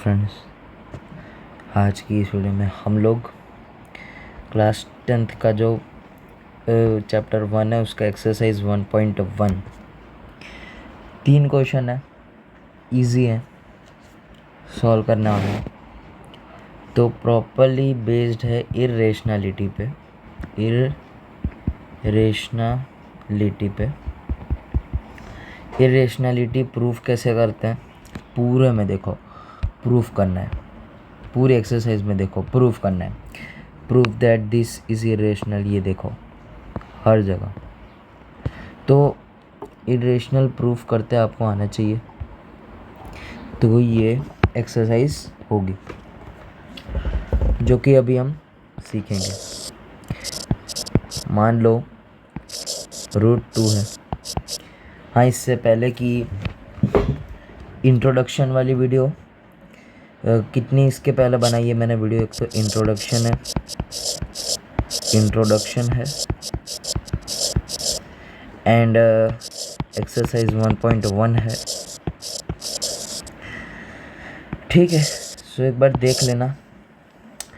Friends, आज की इस वीडियो में हम लोग क्लास 10th का जो चैप्टर 1 है उसका एक्सरसाइज 1.1 3 क्वेश्चन है, इजी है, सॉल्व करने वाला है। तो प्रॉपरली बेस्ड है इरेशनलिटी पे। इरेशनलिटी प्रूफ कैसे करते हैं पूरे में देखो, प्रूफ करना है। पूरी एक्सरसाइज में देखो प्रूफ करना है। Proof that this is irrational, ये देखो हर जगह। तो इरेशनल प्रूफ करते आपको आना चाहिए, तो ये एक्सरसाइज होगी जो कि अभी हम सीखेंगे। मान लो √2 है। हाँ, इससे पहले की इंट्रोडक्शन वाली वीडियो कितनी इसके पहले बनाई है मैंने वीडियो, एक तो इंट्रोडक्शन है एंड एक्सरसाइज 1.1 है। ठीक है, सो एक बार देख लेना,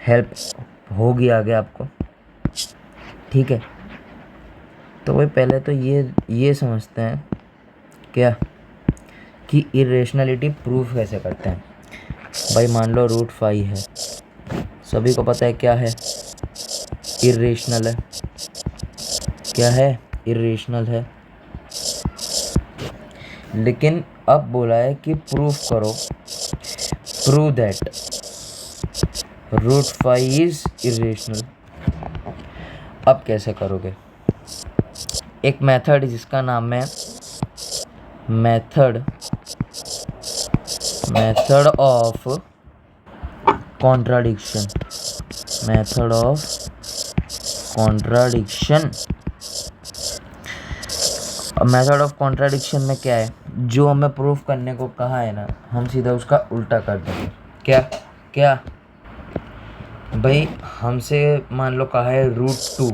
हेल्प होगी आगे आपको। ठीक है, तो वही पहले तो ये समझते हैं क्या कि इरेशनलिटी प्रूफ कैसे करते हैं। भाई मान लो √5 है, सभी को पता है क्या है, इरेशनल है। क्या है? इरेशनल है। लेकिन अब बोला है कि प्रूफ करो, प्रूव दैट √5 इज इरेशनल। अब कैसे करोगे? एक मेथड जिसका नाम है method of contradiction. Method of contradiction. अब मेथड ऑफ कॉन्ट्राडिक्शन में क्या है, जो हमें प्रूफ करने को कहा है ना, हम सीधा उसका उल्टा कर देंगे। क्या भाई, हमसे मान लो कहा है √2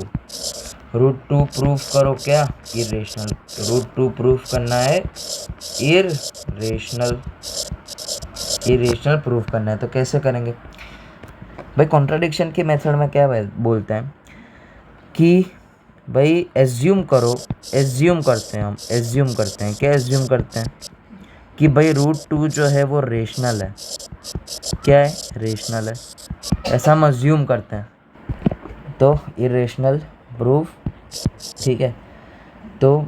प्रूफ करो, क्या? इरेशनल। √2 प्रूफ करना है इरेशनल प्रूफ करना है। तो कैसे करेंगे भाई? कॉन्ट्राडिक्शन के मेथड में क्या बोलते हैं कि भाई एज्यूम करते हैं क्या एज्यूम करते हैं कि भाई √2 जो है वो रेशनल है। क्या है? रेशनल है, ऐसा हम एज्यूम करते हैं। तो इरेशनल प्रूफ। ठीक है, तो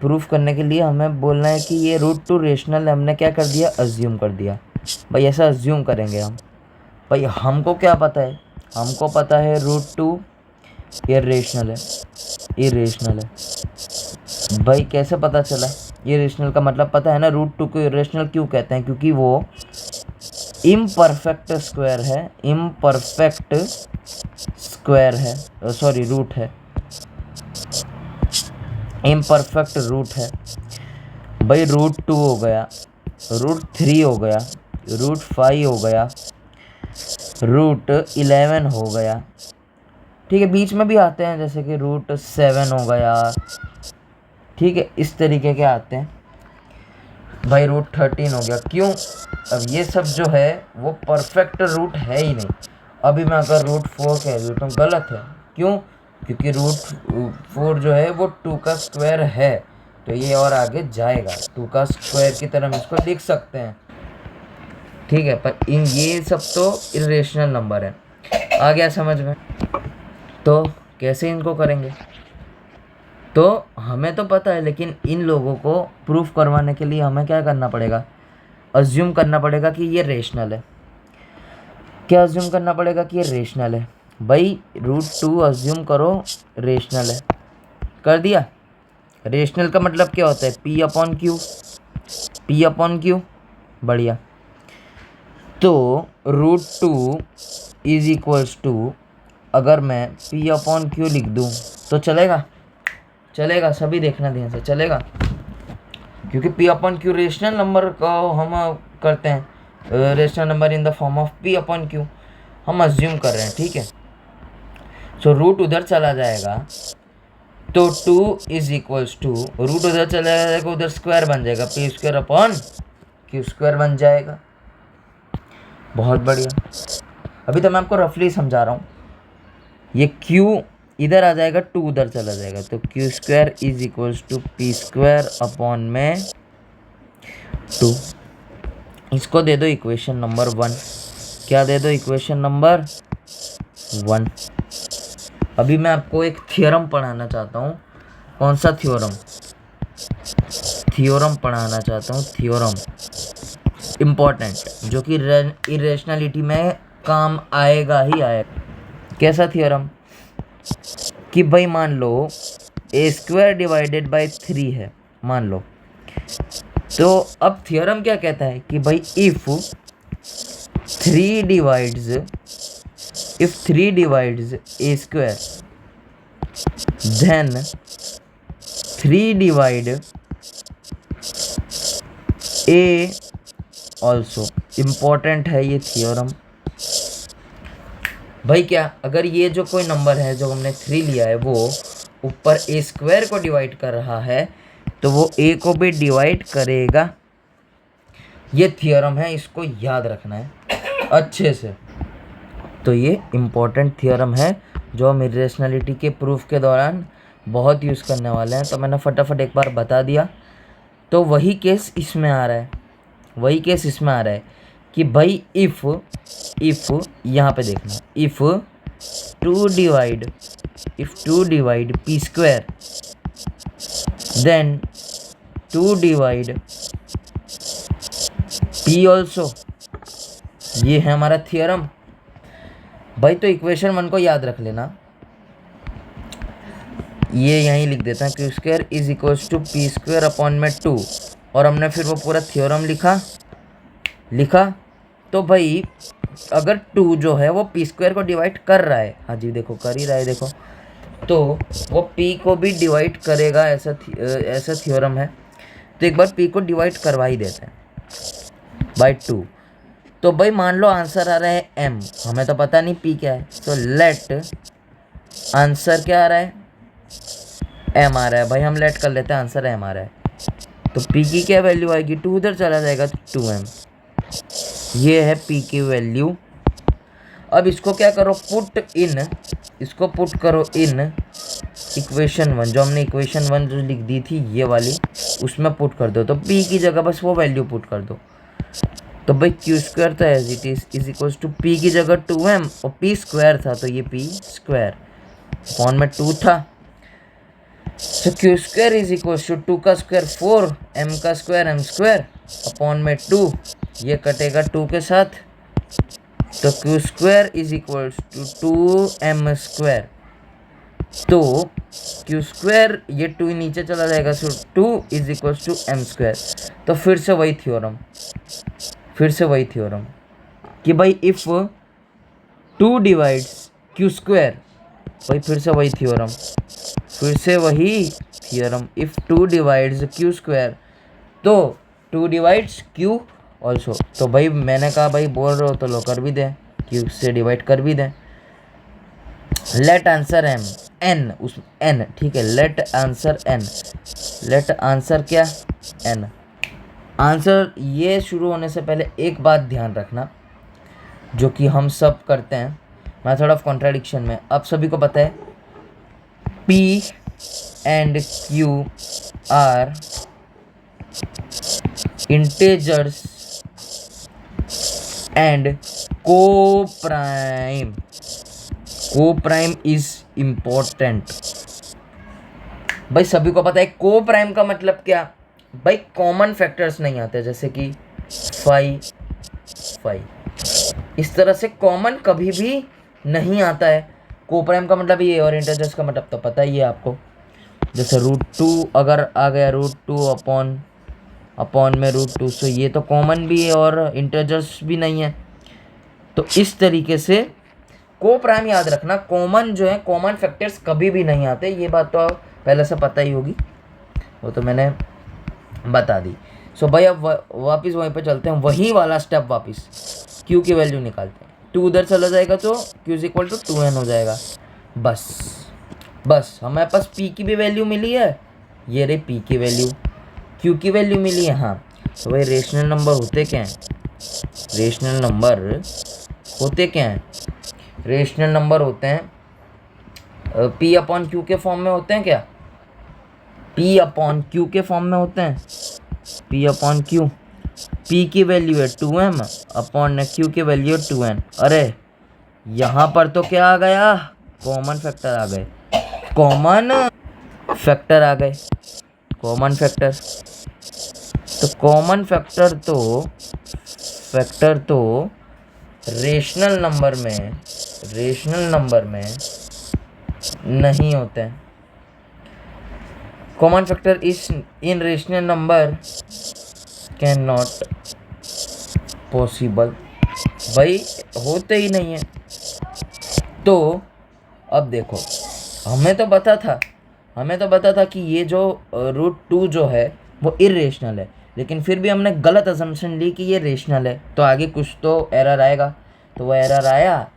प्रूफ करने के लिए हमें बोलना है कि ये √2 रेशनल है। हमने क्या कर दिया? एज्यूम कर दिया। भाई ऐसा एज्यूम करेंगे हम। भाई हमको क्या पता है? हमको पता है √2 इरेशनल है। भाई कैसे पता चला? इरेशनल का मतलब पता है ना, √2 को इरेशनल क्यों कहते हैं? क्योंकि वो इम्परफेक्ट रूट है। इम्परफेक्ट रूट है। भाई √2 हो गया, √3 हो गया, √5 हो गया, √11 हो गया। ठीक है, बीच में भी आते हैं जैसे कि √7 हो गया। ठीक है, इस तरीके के आते हैं। भाई √13 हो गया। क्यों? अब ये सब जो है वो परफेक्ट रूट है ही नहीं। अभी मैं अगर √4 कह दूँ तो गलत है। क्यों? क्योंकि √4 जो है वो 2 का स्क्वायर है, तो ये और आगे जाएगा। 2 का स्क्वायर की तरह हम इसको लिख सकते हैं। ठीक है, पर ये सब तो इरेशनल नंबर है। आ गया समझ में? तो कैसे इनको करेंगे? तो हमें तो पता है, लेकिन इन लोगों को प्रूफ करवाने के लिए हमें क्या करना पड़ेगा? अज्यूम करना पड़ेगा कि ये रेशनल है। क्या अज्यूम करना पड़ेगा? कि ये रेशनल है। भाई √2 अज्यूम करो रेशनल है, कर दिया। रेशनल का मतलब क्या होता है? P/Q। बढ़िया। तो √2 इज इक्वल्स टू, अगर मैं P/Q लिख दूँ तो चलेगा? सभी देखना ध्यान से, चलेगा? क्योंकि P/Q रेशनल नंबर को हम करते हैं, rational number in the form of P/Q हम अज्यूम कर रहे हैं। ठीक है, सो रूट उधर चला जाएगा तो 2 इज इक्वल्स टू, रूट उधर चला जाएगा, उधर स्क्वायर बन जाएगा, P² Q² बन जाएगा। बहुत बढ़िया। अभी तो मैं आपको रफली समझा रहा हूँ। ये q इधर आ जाएगा, 2 उधर चला जाएगा, तो Q square is equals to P square upon में 2। इसको दे दो इक्वेशन नंबर 1। क्या दे दो? Equation number 1। अभी मैं आपको एक थ्योरम पढ़ाना चाहता हूँ। कौन सा थ्योरम? थ्योरम पढ़ाना चाहता हूँ, थ्योरम इम्पॉर्टेंट, जो कि इरेशनलिटी में काम आएगा ही आएगा। कैसा थ्योरम? कि भाई मान लो ए स्क्वायर डिवाइडेड बाई 3 है, मान लो। तो अब थ्योरम क्या कहता है कि भाई if 3 divides A square, then 3 divide A also. Important है ये थ्योरम। भाई क्या, अगर ये जो कोई नंबर है जो हमने 3 लिया है वो ऊपर ए स्क्वायर को डिवाइड कर रहा है, तो वो ए को भी डिवाइड करेगा। ये थ्योरम है, इसको याद रखना है अच्छे से। तो ये इम्पोर्टेंट थ्योरम है जो हम इरेशनलिटी के प्रूफ के दौरान बहुत यूज़ करने वाले हैं। तो मैंने फटाफट एक बार बता दिया। तो वही केस इसमें आ रहा है, वही केस इसमें आ रहा है कि भाई इफ़ यहाँ पे देखना, if 2 divide P square, then 2 divide P also. ये है हमारा थ्योरम। भाई तो इक्वेशन 1 को याद रख लेना, ये यहीं लिख देता है, Q square is equals to P square upon में 2, और हमने फिर वो पूरा थ्योरम लिखा। तो भाई अगर 2 जो है वो पी स्क्वायर को डिवाइड कर रहा है, हाँ जी देखो कर ही रहा है, देखो, तो वो पी को भी डिवाइड करेगा, ऐसा थ्योरम है। तो एक बार पी को डिवाइड करवा ही देते हैं बाई 2। तो भाई मान लो आंसर आ रहा है m, हमें तो पता नहीं p क्या है, तो लेट आंसर क्या आ रहा है? m आ रहा है। भाई हम लेट कर लेते हैं, आंसर m आ रहा है। तो p की क्या वैल्यू आएगी? 2 उधर चला जाएगा, तो 2m। ये है p की वैल्यू। अब इसको क्या करो? इसको पुट करो इन इक्वेशन 1, जो हमने इक्वेशन 1 जो लिख दी थी ये वाली, उसमें पुट कर दो। तो p की जगह बस वो वैल्यू पुट कर दो। तो भाई क्यू स्क्वायर था as it is equals to P की जगह 2m, और पी स्क्वायर था तो ये पी स्क्वायर अपॉन में 2 था। तो Q square is equals to 2 का स्क्वायर 4, m का स्क्वायर m स्क्वायर अपॉन में 2, ये कटेगा 2 के साथ। तो Q square is equals to 2m square. तो क्यू स्क्वायर, ये 2 नीचे चला जाएगा, so 2 is equals to m square. तो फिर से वही थ्योरम कि भाई इफ़ 2 डिवाइड्स क्यू स्क्वायर, भाई फिर से वही theorem, if 2 divides Q square, तो 2 डिवाइड्स क्यू ऑल्सो। तो भाई मैंने कहा भाई बोल रहे हो तो लो कर भी दें, क्यू से डिवाइड कर भी दें। लेट आंसर n, उस n, ठीक है, लेट आंसर क्या? n। आंसर ये शुरू होने से पहले एक बात ध्यान रखना, जो कि हम सब करते हैं, मेथड ऑफ कॉन्ट्राडिक्शन में। आप सभी को पता है P and Q are integers and coprime is important. भाई सभी को पता है कोप्राइम का मतलब क्या? भाई कॉमन फैक्टर्स नहीं आते, जैसे कि 5, इस तरह से कॉमन कभी भी नहीं आता है। कोप्राइम का मतलब ये, और इंटेजर्स का मतलब तो पता ही है आपको। जैसे √2 अगर आ गया, √2 अपॉन में √2, सो ये तो कॉमन भी है और इंटेजर्स भी नहीं है। तो इस तरीके से कोप्राइम याद रखना, कॉमन जो है, कॉमन फैक्टर्स कभी भी नहीं आते। ये बात तो पहले से पता ही होगी, वो तो मैंने बता दी। सो भाई अब वापस वहीं पे चलते हैं, वही वाला स्टेप वापस क्यू की वैल्यू निकालते हैं। 2 उधर चला जाएगा तो Q is equal to 2n हो जाएगा। बस हमारे पास p की भी वैल्यू मिली है, ये रही p की वैल्यू, q की वैल्यू मिली है। हाँ, तो भाई रेशनल नंबर होते क्या हैं? रेशनल नंबर होते क्या हैं? रेशनल नंबर होते हैं पी अपॉन क्यू के फॉर्म में होते हैं क्या? पी अपॉन क्यू के फॉर्म में होते हैं। पी अपॉन क्यू, पी की वैल्यू है 2m अपॉन क्यू की वैल्यू है 2n। अरे यहाँ पर तो क्या आ गया? कॉमन फैक्टर आ गए। कॉमन फैक्टर आ गए। कॉमन फैक्टर तो कॉमन फैक्टर तो रेशनल नंबर में नहीं होते हैं। Common factor is in rational number can not possible. भाई होते ही नहीं है। तो अब देखो, हमें तो पता था कि ये जो √2 जो है वो इरेशनल है, लेकिन फिर भी हमने गलत अजम्पशन ली कि ये रेशनल है। तो आगे कुछ तो एरर आएगा, तो वो एरर आया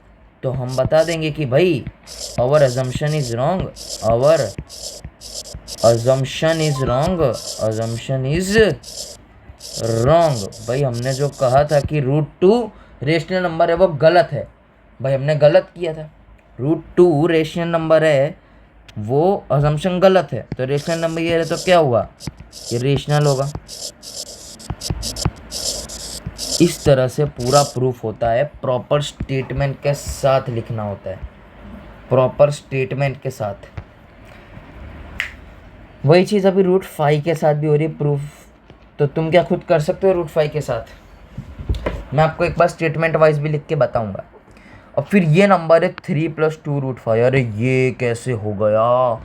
तो हम बता देंगे कि भाई our assumption is wrong, our assumption is wrong. भाई हमने जो कहा था कि √2 रेशनल नंबर है वो गलत है। भाई हमने गलत किया था। √2 रेशनल नंबर है, वो अजम्पशन गलत है, तो रेशनल नंबर ये है तो क्या हुआ? ये रेशनल होगा। इस तरह से पूरा प्रूफ होता है। प्रॉपर स्टेटमेंट के साथ लिखना होता है, प्रॉपर स्टेटमेंट के साथ। वही चीज़ अभी √5 के साथ भी हो रही है प्रूफ। तो तुम क्या खुद कर सकते हो √5 के साथ? मैं आपको एक बार स्टेटमेंट वाइज भी लिख के बताऊंगा। और फिर ये नंबर है 3 + 2 √5। अरे ये कैसे हो गया?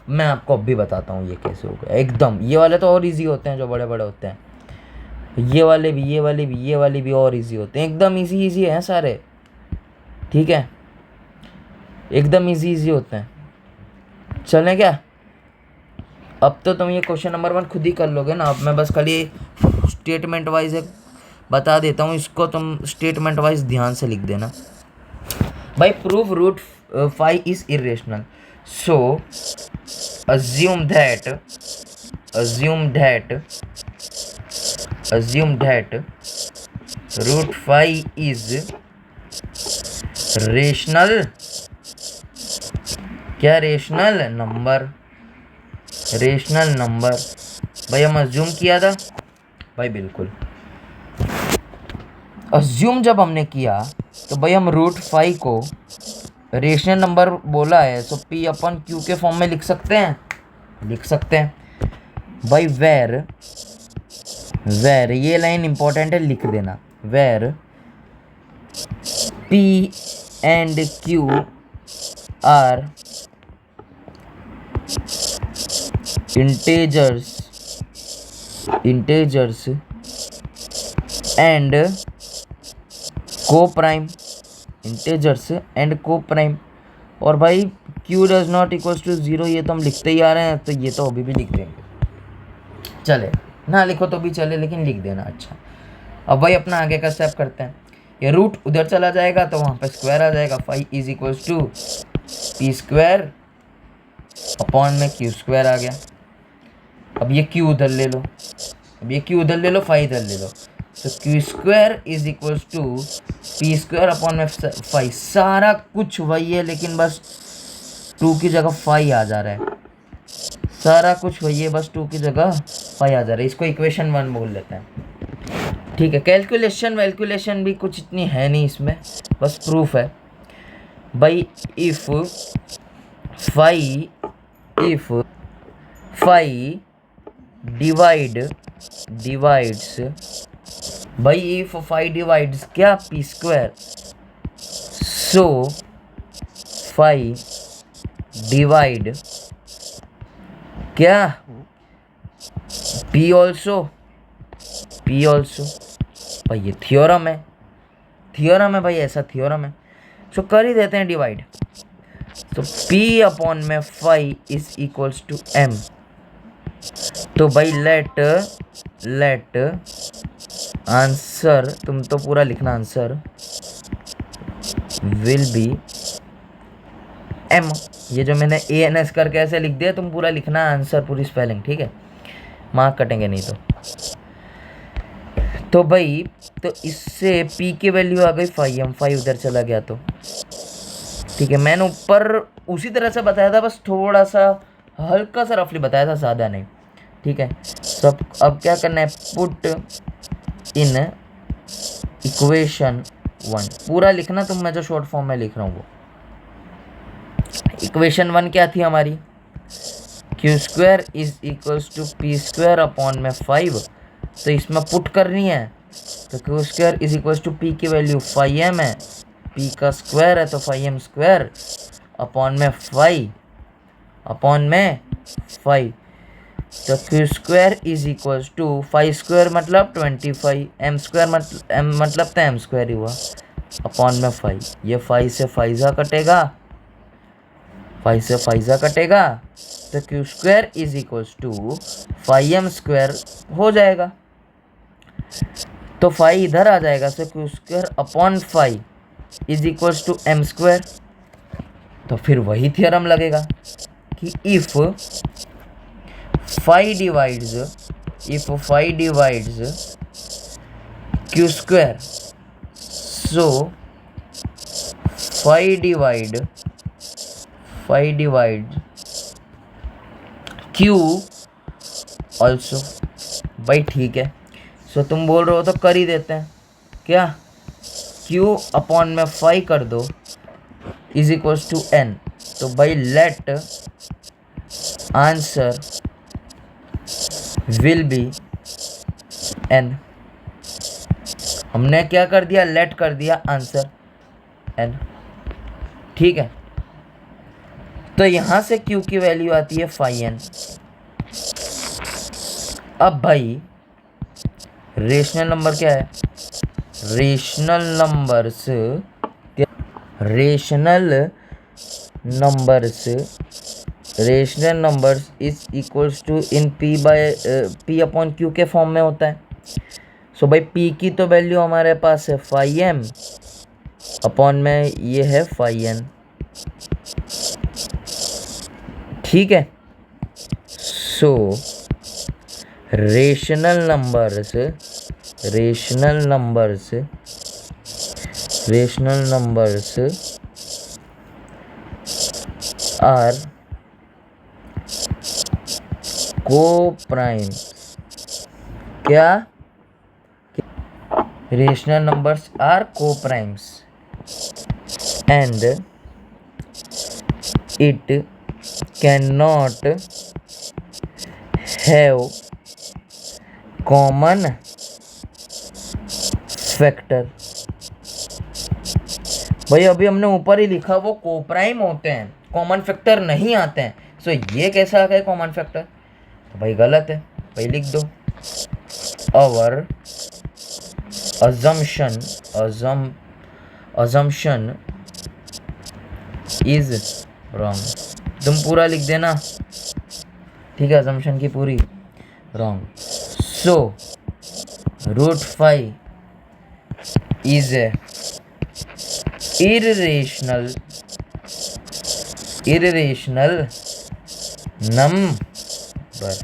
मैं आपको अभी बताता हूँ ये कैसे हो गया एकदम। ये वाले तो और इजी होते हैं जो बड़े बड़े होते हैं। ये वाले भी और इजी होते हैं। एकदम इजी हैं सारे, ठीक है? एकदम इजी होते हैं। चलें क्या? अब तो तुम ये क्वेश्चन नंबर 1 खुद ही कर लोगे ना। अब मैं बस खाली स्टेटमेंट वाइज एक बता देता हूँ, इसको तुम स्टेटमेंट वाइज ध्यान से लिख देना। भाई proof √5 is irrational, so assume that √5 is rational. क्या? Rational number. भाई हम अज्यूम किया था। भाई बिल्कुल अज्यूम जब हमने किया तो भाई हम √5 को रेशनल नंबर बोला है, सो पी अपन क्यू के फॉर्म में लिख सकते हैं। भाई वेर ये लाइन इंपॉर्टेंट है, लिख देना। Where P and Q are integers and coprime. और भाई q does not equals to 0, ये तो हम लिखते ही आ रहे हैं, तो ये तो अभी भी लिख देंगे। चले ना लिखो तो भी चले, लेकिन लिख देना। अच्छा, अब भाई अपना आगे का स्टेप करते हैं। ये रूट उधर चला जाएगा तो वहाँ पे स्क्वायर आ जाएगा। 5 is equals to p² upon में q² आ गया। अब ये q उधर ले लो, 5 इधर ले लो, तो q² is equals to p² upon में 5। सारा कुछ वही है, लेकिन बस 2 की जगह 5 आ जा रहा है। सारा कुछ वही है, बस 2 की जगह 5 आ जा रहा है। इसको इक्वेशन 1 बोल लेते हैं, ठीक है? कैलकुलेशन भी कुछ इतनी है नहीं इसमें, बस प्रूफ है। भाई इफ 5 डिवाइड्स भाई इफ 5 डिवाइड्स क्या? p², सो 5 डिवाइड क्या? p also. भाई ये थ्योरम है भाई, ऐसा थ्योरम है, सो कर ही देते हैं डिवाइड। तो p अपॉन में 5 इज इक्वल्स टू m। तो भाई लेट आंसर, तुम तो पूरा लिखना, आंसर विल बी m। ये जो मैंने ANS करके ऐसे लिख दिया, तुम पूरा लिखना आंसर, पूरी स्पेलिंग, ठीक है? मार्क कटेंगे नहीं तो भाई तो इससे p की वैल्यू आ गई 5m, 5 उधर चला गया तो ठीक है। मैंने ऊपर उसी तरह से बताया था, बस थोड़ा सा हल्का सा रफली बताया था, ज़्यादा नहीं। ठीक है, सब अब क्या करना है, पुट इन इक्वेशन 1 पूरा लिखना तुम, मैं जो शॉर्ट फॉर्म में लिख रहा हूँ वो। इक्वेशन 1 क्या थी हमारी, Q square is equals to P square upon में 5, तो इसमें पुट करनी है। तो Q square is equals to P की वैल्यू 5m है, पी का स्क्वायर है तो 5m स्क्वायर अपॉन में 5 तो Q square is equals to 5 square मतलब 25, m स्क्वायर मतलब तो m स्क्वायर ही हुआ अपॉन में 5। ये 5 से 5 कटेगा, 5 से 5 कटेगा, तो Q square is equals to 5m square हो जाएगा। तो 5 इधर आ जाएगा, तो Q square upon 5 is equals to m square. तो फिर वही थ्योरम लगेगा कि if 5 divides Q square, so 5 divide Q also. भाई ठीक है, सो तुम बोल रहे हो तो कर ही देते हैं क्या, क्यू अपॉन में 5 कर दो इज इक्वल्स टू n। तो भाई let answer will be n। हमने क्या कर दिया, लेट कर दिया आंसर n। ठीक है, तो यहां से q की वैल्यू आती है 5n। अब भाई रेशनल नंबर क्या है, rational numbers is equals to in p upon q के फॉर्म में होता है। सो भाई p की तो वैल्यू हमारे पास है 5m अपॉन में ये है 5n। ठीक है, so rational numbers are coprime. क्या, rational numbers are coprimes and it can not have common factor. भाई अभी हमने ऊपर ही लिखा वो कोप्राइम होते हैं, कॉमन फैक्टर नहीं आते हैं। सो ये कैसा आ गया कॉमन फैक्टर, तो भाई गलत है, भाई लिख दो आवर assumption इज रॉन्ग। तुम पूरा लिख देना, ठीक है, assumption की पूरी wrong. So √5 is a irrational number.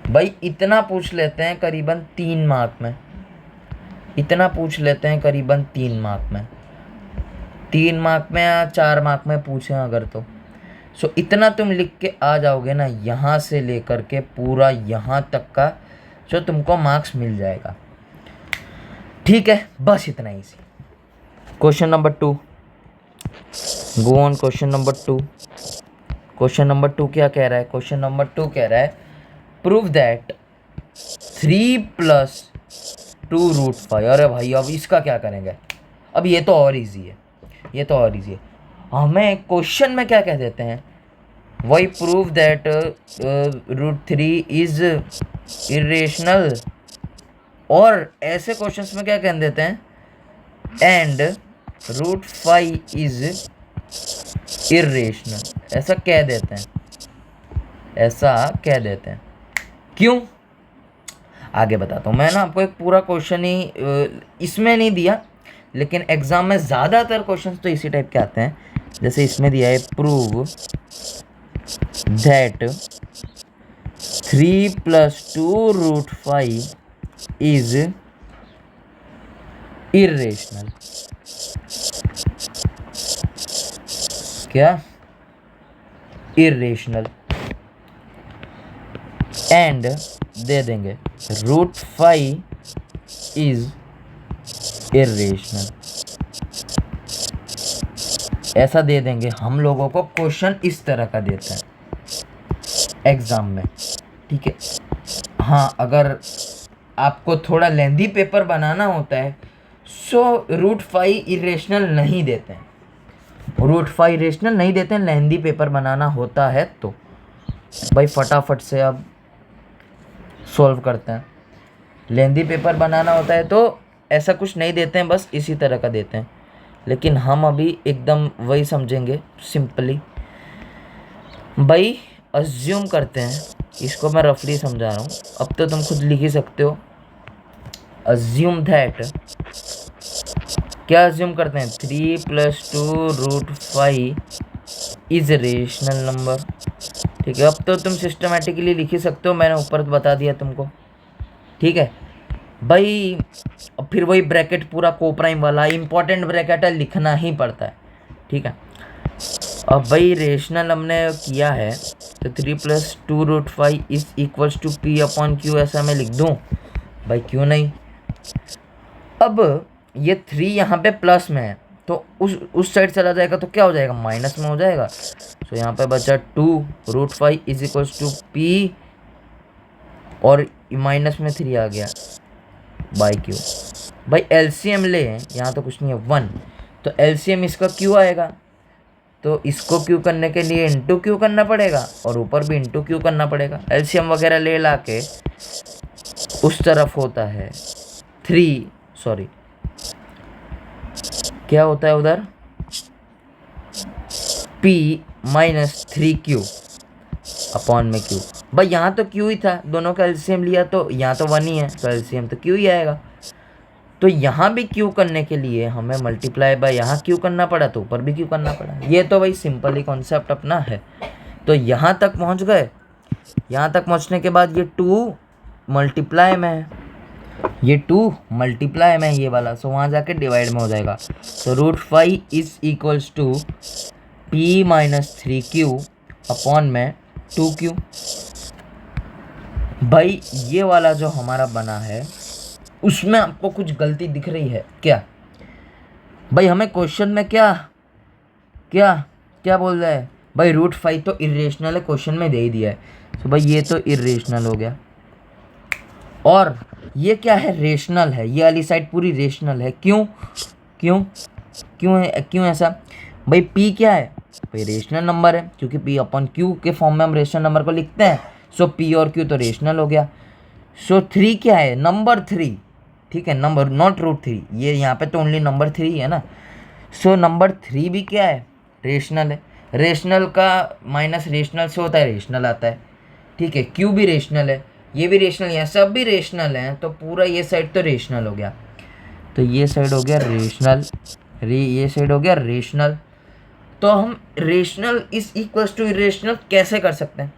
भाई इतना पूछ लेते हैं करीबन 3 मार्क में, 3 मार्क में या 4 मार्क में पूछें अगर तो। सो इतना तुम लिख के आ जाओगे ना, यहाँ से लेकर के पूरा यहाँ तक का जो तुमको मार्क्स मिल जाएगा। ठीक है, बस इतना ही सी। Question number 2, go on. Question number 2 क्या कह रहा है, क्वेश्चन नंबर 2 कह रहा है प्रूव दैट 3 + 2√5। अरे भाई अब इसका क्या करेंगे, अब ये तो और इजी है, हमें क्वेश्चन में क्या कह देते हैं, वही प्रूव दैट √3 इज इरेशनल, और ऐसे क्वेश्चंस में क्या कह देते हैं, एंड √5 इज इरेशनल, ऐसा कह देते हैं। क्यों, आगे बताता हूँ। मैं ना आपको एक पूरा क्वेश्चन ही इसमें नहीं दिया, लेकिन एग्जाम में ज़्यादातर क्वेश्चंस तो इसी टाइप के आते हैं। जैसे इसमें दिया है प्रूव दैट 3 + 2√5 इज इर्रेशनल, क्या, इर्रेशनल, एंड दे देंगे √5 इज इर्रेशनल, ऐसा दे देंगे। हम लोगों को क्वेश्चन इस तरह का देते हैं एग्जाम में, ठीक है। हाँ, अगर आपको थोड़ा लेंदी पेपर बनाना होता है सो √5 इरेशनल नहीं देते हैं, √5 इरेशनल नहीं देते हैं। लेंदी पेपर बनाना होता है तो भाई फटाफट से अब सॉल्व करते हैं। लेंदी पेपर बनाना होता है तो ऐसा कुछ नहीं देते हैं, बस इसी तरह का देते हैं। लेकिन हम अभी एकदम वही समझेंगे सिंपली। भाई अज्यूम करते हैं, इसको मैं रफली समझा रहा हूँ, अब तो तुम खुद लिख ही सकते हो। अज्यूम दैट, क्या अज्यूम करते हैं, 3 + 2 √5 इज रेशनल नंबर, ठीक है। अब तो तुम सिस्टमेटिकली लिख ही सकते हो, मैंने ऊपर बता दिया तुमको, ठीक है भाई। अब फिर वही ब्रैकेट पूरा कोप्राइम वाला इंपॉर्टेंट ब्रैकेट है, लिखना ही पड़ता है, ठीक है। अब भाई रेशनल हमने किया है तो 3 + 2 √5 इज इक्वल्स टू P/Q, ऐसा मैं लिख दूँ भाई, क्यों नहीं। अब ये 3 यहाँ पे प्लस में है तो उस साइड चला जाएगा तो क्या हो जाएगा, माइनस में हो जाएगा। तो यहाँ पे बचा 2 √5 इज इक्वल्स टू P, और माइनस में 3 आ गया /Q। भाई एलसीएम ले, यहाँ तो कुछ नहीं है 1, तो एलसीएम इसका Q आएगा, तो इसको Q करने के लिए इंटू Q करना पड़ेगा और ऊपर भी इंटू Q करना पड़ेगा। एलसीएम वगैरह ले ला के उस तरफ होता है 3, सॉरी क्या होता है उधर, P - 3Q अपॉन में Q। भाई यहाँ तो Q ही था, दोनों का एलसीएम लिया तो यहाँ तो 1 ही है, तो एलसीएम तो Q ही आएगा। तो यहाँ भी Q करने के लिए हमें मल्टीप्लाई बाय यहाँ Q करना पड़ा, तो ऊपर भी Q करना पड़ा। ये तो भाई सिंपल ही कॉन्सेप्ट अपना है। तो यहाँ तक पहुँच गए। यहाँ तक पहुँचने के बाद ये 2 मल्टीप्लाई में है, ये 2 मल्टीप्लाई में ये वाला, सो वहाँ जाके डिवाइड में हो जाएगा। तो √5 is equals to P - 3Q upon में 2Q। भाई ये वाला जो हमारा बना है उसमें आपको कुछ गलती दिख रही है क्या? भाई हमें क्वेश्चन में क्या क्या क्या बोल रहा है भाई, √5 तो इरेशनल है, क्वेश्चन में दे ही दिया है। तो भाई ये तो इरेशनल हो गया, और ये क्या है, रेशनल है। ये वाली साइड पूरी रेशनल है। क्यों क्यों क्यों है, क्यों ऐसा भाई? P क्या है भाई, रेशनल नंबर है, क्योंकि P/Q के फॉर्म में हम रेशनल नंबर को लिखते हैं। सो P और Q तो रेशनल हो गया। सो 3 क्या है, नंबर 3, ठीक है, नंबर नॉट √3, ये यहाँ पे तो ओनली नंबर 3 है ना। सो नंबर 3 भी क्या है, रेशनल है। रेशनल का माइनस रेशनल से होता है रेशनल आता है, ठीक है। Q भी रेशनल है, ये भी रेशनल है, सब भी रेशनल हैं, तो पूरा ये साइड तो रेशनल हो गया। तो ये साइड हो गया रेशनल, ये साइड हो गया रेशनल। तो हम rational is equals to irrational कैसे कर सकते हैं?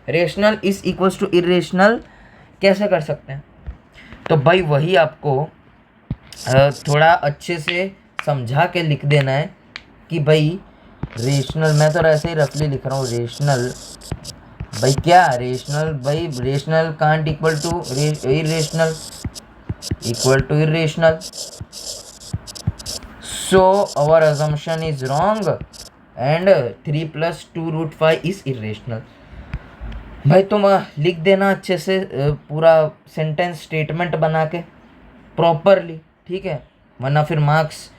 Rational is equals to irrational कैसे कर सकते हैं? तो भाई वही आपको थोड़ा अच्छे से समझा के लिख देना है कि भाई रेशनल, मैं तो ऐसे ही रफली लिख रहा हूँ, रेशनल भाई क्या, रेशनल भाई, rational can't equal to irrational, equal to irrational. So our assumption is wrong and 3 + 2 √5 is irrational। भाई तुम लिख देना अच्छे से पूरा सेंटेंस स्टेटमेंट बना के प्रॉपरली, ठीक है, वरना फिर मार्क्स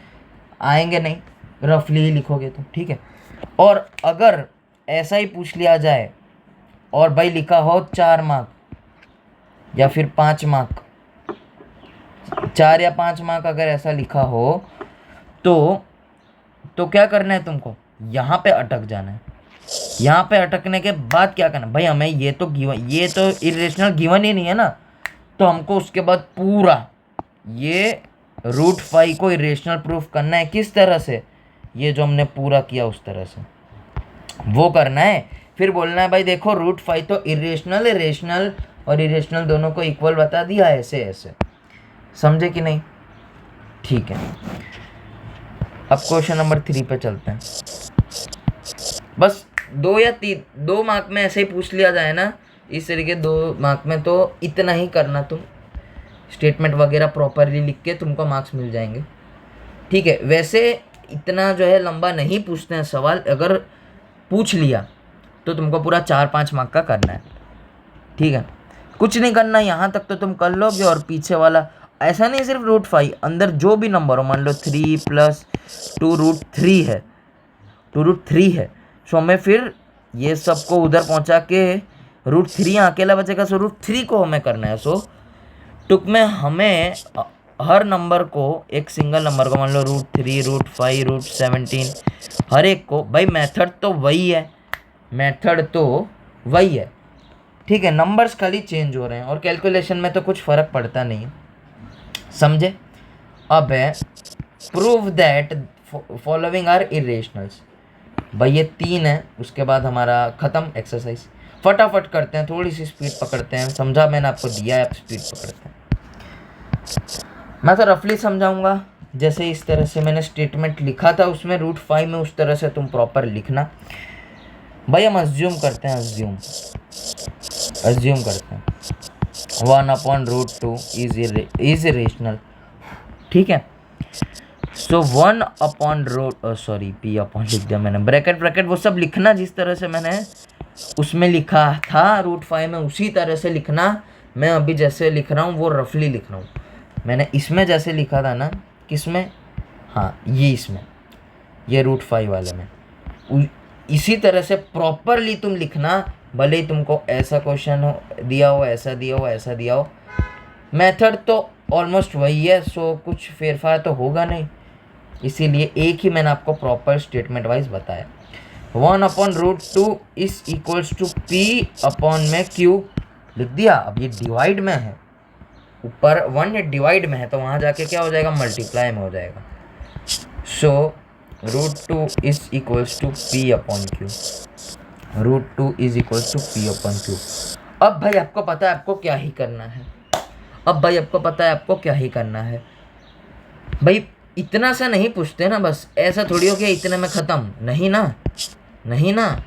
आएंगे नहीं, रफली ही लिखोगे तो, ठीक है। और अगर ऐसा ही पूछ लिया जाए और भाई लिखा हो 4 मार्क या फिर 5 मार्क, 4 या 5 मार्क अगर ऐसा लिखा हो तो क्या करना है तुमको, यहाँ पे अटक जाना है। यहाँ पे अटकने के बाद क्या करना, भाई हमें ये तो गिवन, ये तो इरेशनल गिवन ही नहीं है ना, तो हमको उसके बाद पूरा ये √5 को इरेशनल प्रूफ करना है। किस तरह से, ये जो हमने पूरा किया उस तरह से वो करना है। फिर बोलना है भाई देखो √5 तो इरेशनल है, रेशनल और इरेशनल दोनों को इक्वल बता दिया, ऐसे ऐसे। समझे कि नहीं? ठीक है, अब क्वेश्चन नंबर 3 पे चलते हैं। बस 2 मार्क में ऐसे ही पूछ लिया जाए ना इस तरीके, 2 मार्क में तो इतना ही करना, तुम स्टेटमेंट वगैरह प्रॉपरली लिख के तुमको मार्क्स मिल जाएंगे। ठीक है, वैसे इतना जो है लंबा नहीं पूछते हैं सवाल, अगर पूछ लिया तो तुमको पूरा 4-5 मार्क का करना है। ठीक है, कुछ नहीं करना, यहाँ तक तो तुम कर लोगे, और पीछे वाला ऐसा नहीं सिर्फ √5, अंदर जो भी नंबर हो, मान लो 3 + 2√3 है, 2√3 है, सो हमें फिर ये सबको उधर पहुँचा के √3 अकेला बचेगा, सो √3 को हमें करना है। सो टुक में हमें हर नंबर को, एक सिंगल नंबर को, मान लो √3, √5, √17, हर एक को, भाई मेथड तो वही है, मेथड तो वही है। ठीक है, नंबर्स खाली चेंज हो रहे हैं, और कैलकुलेशन में तो कुछ फ़र्क पड़ता नहीं है, समझे। अब है prove that following are irrationals. भाई ये 3 है, उसके बाद हमारा ख़त्म एक्सरसाइज। फटाफट करते हैं, थोड़ी सी स्पीड पकड़ते हैं, समझा मैंने आपको दिया है, आप स्पीड पकड़ते हैं। मैं तो रफली समझाऊंगा, जैसे इस तरह से मैंने स्टेटमेंट लिखा था उसमें √5 में, उस तरह से तुम प्रॉपर लिखना। भाई हम अज्यूम करते हैं, अज्यूम करते हैं 1/√2 इज इरेशनल। ठीक है, सो 1/√, पी अपॉन लिख दिया मैंने, ब्रैकेट वो सब लिखना जिस तरह से मैंने उसमें लिखा था √5 में, उसी तरह से लिखना। मैं अभी जैसे लिख रहा हूँ वो रफली लिख रहा हूँ, मैंने इसमें जैसे लिखा था ना, किसमें, हाँ ये इसमें, ये √5 वाले में, इसी तरह से प्रॉपरली तुम लिखना। भले ही तुमको ऐसा क्वेश्चन हो दिया हो, ऐसा दिया हो, ऐसा दिया हो, मेथड तो ऑलमोस्ट वही है, सो कुछ फेरफार तो होगा नहीं, इसीलिए एक ही मैंने आपको प्रॉपर स्टेटमेंट वाइज बताया। 1/√2 is equals to P upon में क्यू लिख दिया। अब ये डिवाइड में है, ऊपर 1 ये डिवाइड में है, तो वहाँ जाके क्या हो जाएगा, मल्टीप्लाई में हो जाएगा। So √2 is equals to P upon Q, √2 is equals to P upon Q. अब भाई आपको पता है आपको क्या ही करना है, भाई इतना सा नहीं पूछते ना, बस ऐसा थोड़ी हो गया इतने में ख़त्म, नहीं ना,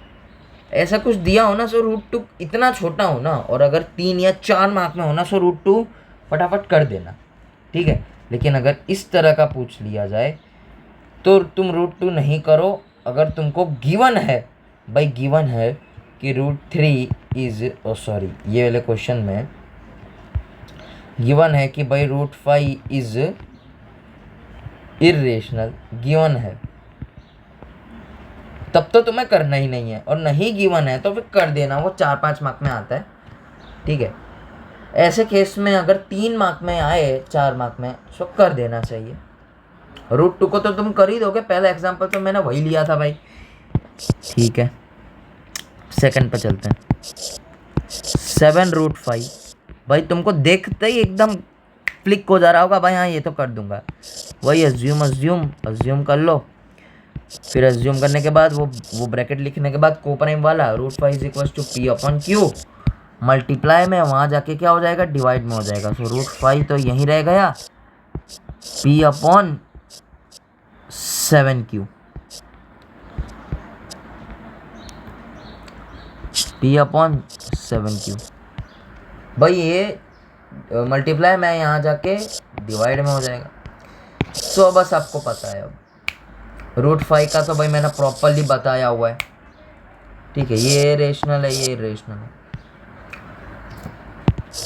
ऐसा कुछ दिया हो ना, सो √2 इतना छोटा हो ना, और अगर 3 या 4 मार्क में हो ना, सो √2 फटाफट कर देना। ठीक है, लेकिन अगर इस तरह का पूछ लिया जाए तो तुम √2 नहीं करो। अगर तुमको गिवन है, भाई गिवन है कि √3 इज, ये वाले क्वेश्चन में गिवन है कि भाई √5 इज इरेशनल, गिवन है, तब तो तुम्हें करना ही नहीं है, और नहीं गिवन है तो फिर कर देना, वो 4-5 मार्क में आता है। ठीक है, ऐसे केस में अगर 3 मार्क में आए, 4 मार्क में, तो कर देना चाहिए। √2 को तो तुम कर ही दोगे, पहला एग्जाम्पल तो मैंने वही लिया था भाई। ठीक है, सेकंड पे चलते हैं। 7√5, भाई तुमको देखते ही एकदम क्लिक हो जा रहा होगा, भाई हाँ ये तो कर दूंगा। वही अज्यूम कर लो, फिर अज्यूम करने के बाद वो ब्रैकेट लिखने के बाद कोप्राइम वाला √5 is equals to P upon Q, multiply में वहाँ जाके क्या हो जाएगा, डिवाइड में हो जाएगा। सो √5 तो यहीं रह गया, P upon 7q, P upon 7q। भाई ये मल्टीप्लाई में यहाँ जाके डिवाइड में हो जाएगा। सो बस आपको पता है, अब √5 का तो भाई मैंने प्रॉपरली बताया हुआ है। ठीक है, ये रेशनल है, ये इरेशनल है।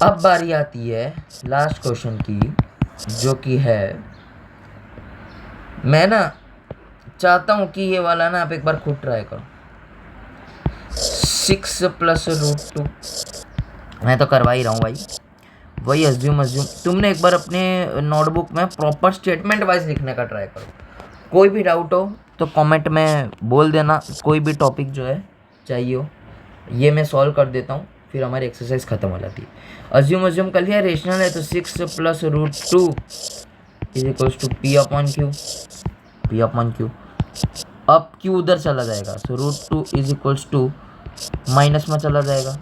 अब बारी आती है लास्ट क्वेश्चन की, जो कि है, मैं ना चाहता हूँ कि ये वाला ना आप एक बार खुद ट्राई करो। 6 + √2, मैं तो करवा ही रहा हूँ भाई। वही अज्यूम तुमने एक बार अपने नोटबुक में प्रॉपर स्टेटमेंट वाइज लिखने का ट्राई करो। कोई भी डाउट हो तो कमेंट में बोल देना, कोई भी टॉपिक जो है चाहिए हो, ये मैं सॉल्व कर देता हूँ, फिर हमारी एक्सरसाइज ख़त्म हो जाती है। अज्यूम कर लिया, रेशनल है तो 6 + √2 is equals to P upon Q. अब क्यू उधर चला जाएगा, so √2 is equals to minus में चला जाएगा,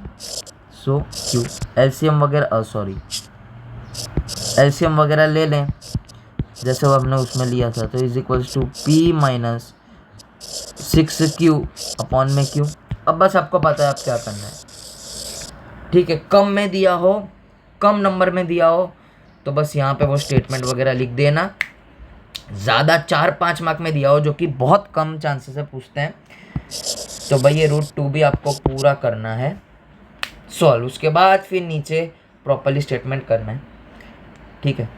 सो क्यू। एलसीएम वगैरह ले लें, जैसे वो हमने उसमें लिया था, तो is equals to P minus 6q upon में q। अब बस आपको पता है आप क्या करना है, ठीक है। कम में दिया हो, कम नंबर में दिया हो तो बस यहाँ पे वो स्टेटमेंट वगैरह लिख देना। ज़्यादा 4-5 मार्क में दिया हो, जो कि बहुत कम चांसेस है पूछते हैं, तो भाई ये √2 भी आपको पूरा करना है सॉल्व। उसके बाद फिर नीचे प्रॉपरली स्टेटमेंट करना है, ठीक है।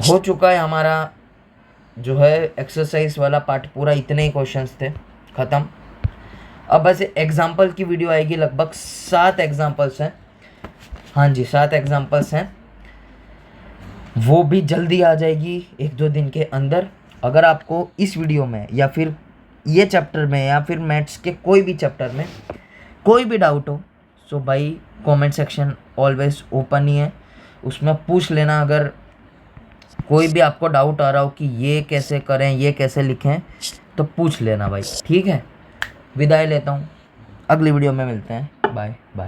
हो चुका है हमारा जो है एक्सरसाइज वाला पार्ट पूरा, इतने ही क्वेश्चंस थे, ख़त्म। अब बस एग्जाम्पल की वीडियो आएगी, लगभग 7 एग्जाम्पल्स हैं, हाँ जी 7 एग्जाम्पल्स हैं, वो भी जल्दी आ जाएगी 1-2 दिन के अंदर। अगर आपको इस वीडियो में या फिर ये चैप्टर में या फिर मैथ्स के कोई भी चैप्टर में कोई भी डाउट हो, सो भाई कमेंट सेक्शन ऑलवेज ओपन ही है, उसमें पूछ लेना। अगर कोई भी आपको डाउट आ रहा हो कि ये कैसे करें, ये कैसे लिखें, तो पूछ लेना भाई, ठीक है। विदाई लेता हूँ, अगली वीडियो में मिलते हैं, बाय बाय।